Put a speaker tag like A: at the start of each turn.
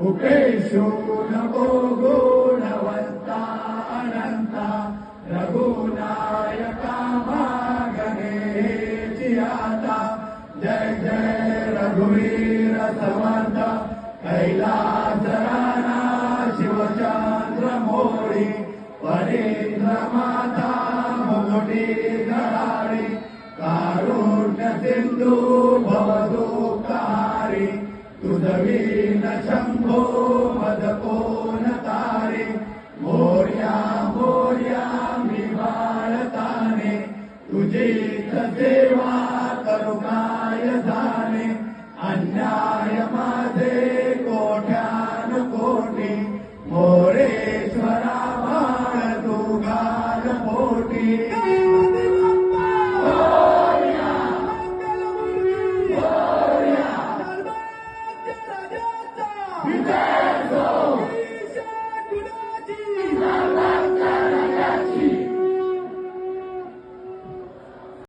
A: उपेशो नको गुणवंता अनंता रघुनायका मागणे आता जय जय रघुवीर समर्थ कैलास राणा शिवचंद्र मोरी परेंद्र माता मुकुटी धरारी कारुण्य सिंधू भवदुःखहारी तुझवीन शंभो मदकोन तारे मोर्या मोर्या मी बाळताने तुझीच सेवा करू काय जाणे अन्याय माझे कोट्यान कोटी मोरेश्वरा बाळ तू घाल पोटी